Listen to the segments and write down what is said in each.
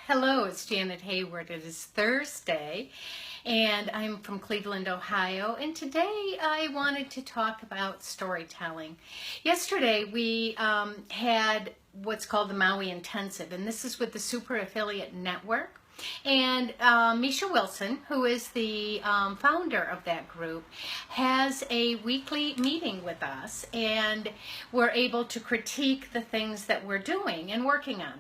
Hello, it's Janet Hayward. It is Thursday, and I'm from Cleveland, Ohio, and today I wanted to talk about storytelling. Yesterday we had what's called the Maui Intensive, and this is with the Super Affiliate Network. And Misha Wilson, who is the founder of that group, has a weekly meeting with us, and we're able to critique the things that we're doing and working on.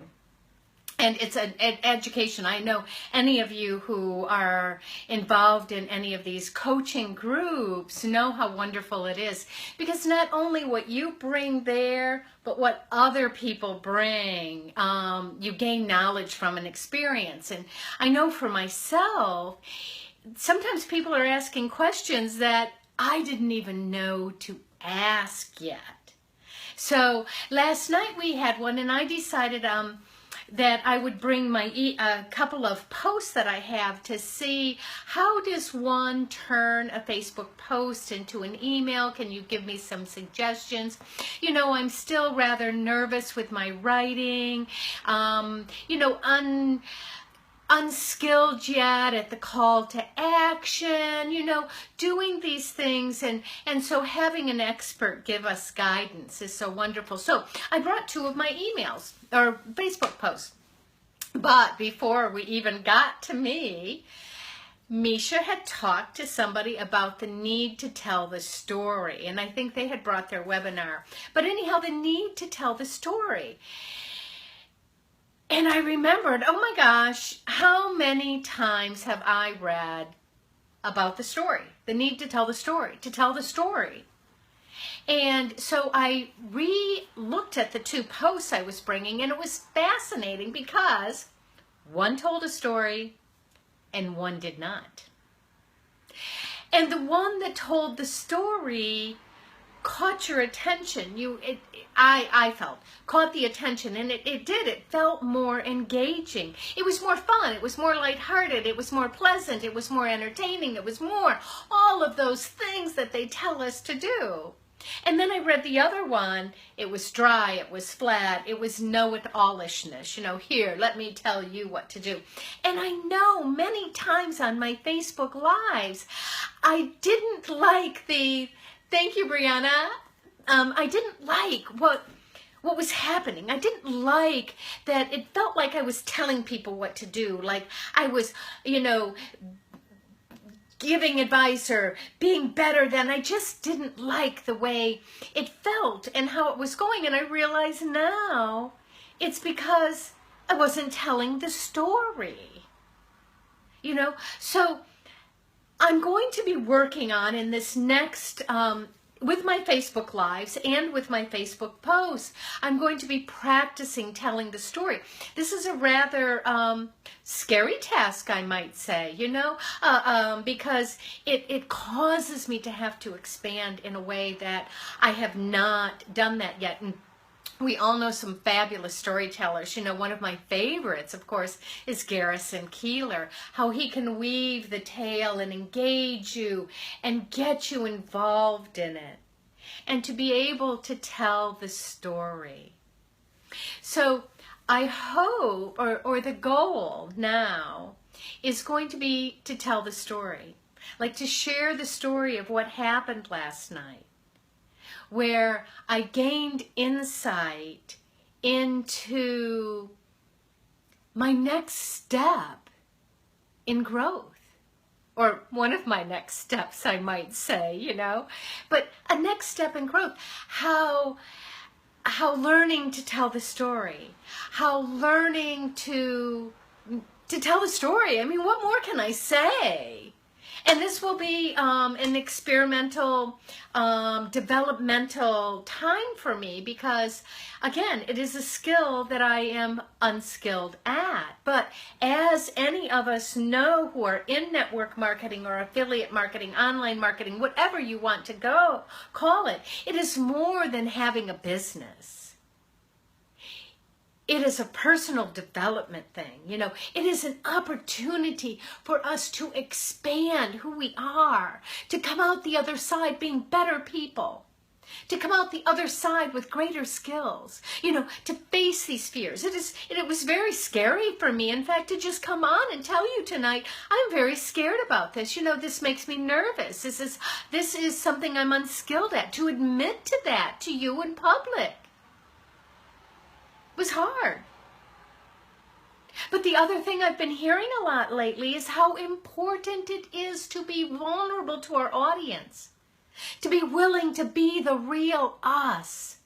And it's an education. I know any of you who are involved in any of these coaching groups know how wonderful it is, because not only what you bring there, but what other people bring, you gain knowledge from and experience. And I know for myself, sometimes people are asking questions that I didn't even know to ask yet. So last night we had one, and I decided that I would bring my a couple of posts that I have to see how does one turn a Facebook post into an email. Can you give me some suggestions? You know, I'm still rather nervous with my writing, unskilled yet at the call to action, doing these things, and so having an expert give us guidance is so wonderful. So I brought two of my emails or Facebook posts, but before we even got to me, Misha had talked to somebody about the need to tell the story, and I think they had brought their webinar, but anyhow, the need to tell the story. And I remembered, oh my gosh, how many times have I read about the story, the need to tell the story. And so I re-looked at the two posts I was bringing, and it was fascinating because one told a story and one did not. And the one that told the story caught your attention. I felt caught the attention, and it did. It felt more engaging. It was more fun. It was more lighthearted. It was more pleasant. It was more entertaining. It was more all of those things that they tell us to do. And then I read the other one. It was dry. It was flat. It was know-it-allishness. Here, let me tell you what to do. And I know many times on my Facebook Lives, I didn't like thank you, Brianna. I didn't like what was happening. I didn't like that it felt like I was telling people what to do, like I was, giving advice or being better than. I just didn't like the way it felt and how it was going. And I realize now it's because I wasn't telling the story, So I'm going to be working on in this next, with my Facebook Lives and with my Facebook posts, I'm going to be practicing telling the story. This is a rather scary task, I might say, because it causes me to have to expand in a way that I have not done that yet. And we all know some fabulous storytellers. One of my favorites, of course, is Garrison Keillor. How he can weave the tale and engage you and get you involved in it. And to be able to tell the story. So I hope, or the goal now, is going to be to tell the story. Like to share the story of what happened last night, where I gained insight into my next step in growth, or one of my next steps, I might say, but a next step in growth, how learning to tell the story, how learning to tell the story. I mean, what more can I say? And this will be an experimental, developmental time for me because, again, it is a skill that I am unskilled at. But as any of us know who are in network marketing or affiliate marketing, online marketing, whatever you want to call it, it is more than having a business. It is a personal development thing. It is an opportunity for us to expand who we are, to come out the other side being better people. to come out the other side with greater skills, you know, to face these fears. It was very scary for me, in fact, to just come on and tell you tonight, I'm very scared about this. You know, this makes me nervous. This is something I'm unskilled at. To admit to that to you in public was hard. But the other thing I've been hearing a lot lately is how important it is to be vulnerable to our audience, to be willing to be the real us,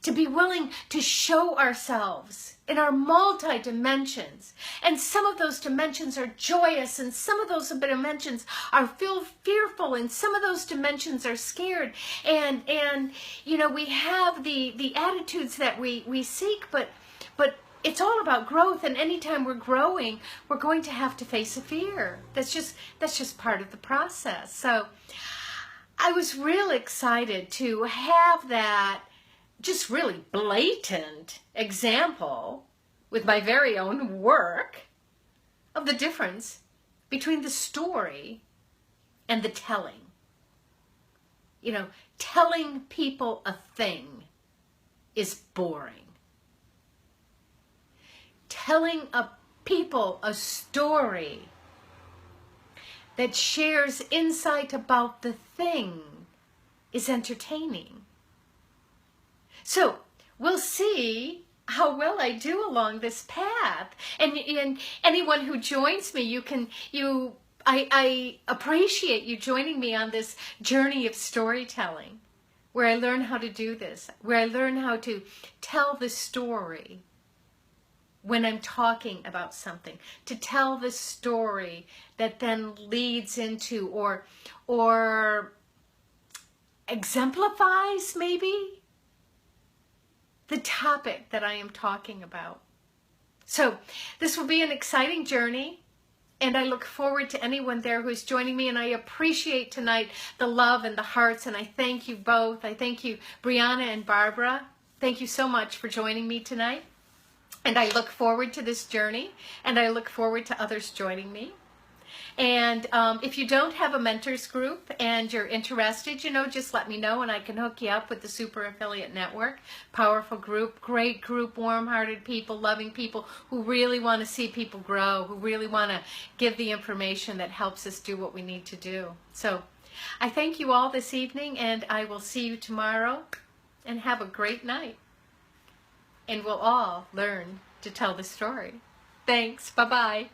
to be willing to show ourselves in our multi-dimensions. And some of those dimensions are joyous, and some of those dimensions are fearful, and some of those dimensions are scared. And you know, we have the attitudes that we seek, but it's all about growth, and anytime we're growing, we're going to have to face a fear. That's just part of the process. So I was real excited to have that just really blatant example with my very own work of the difference between the story and the telling. You know, telling people a thing is boring. Telling people a story that shares insight about the thing is entertaining. So we'll see how well I do along this path. And anyone who joins me, I appreciate you joining me on this journey of storytelling, where I learn how to do this, where I learn how to tell the story when I'm talking about something, to tell the story that then leads into or exemplifies maybe the topic that I am talking about. So this will be an exciting journey, and I look forward to anyone there who's joining me, and I appreciate tonight the love and the hearts, and I thank you both. I thank you, Brianna and Barbara. Thank you so much for joining me tonight. And I look forward to this journey, and I look forward to others joining me. And if you don't have a mentors group and you're interested, you know, just let me know and I can hook you up with the Super Affiliate Network. Powerful group, great group, warm-hearted people, loving people who really want to see people grow, who really want to give the information that helps us do what we need to do. So I thank you all this evening, and I will see you tomorrow, and have a great night. And we'll all learn to tell the story. Thanks. Bye-bye.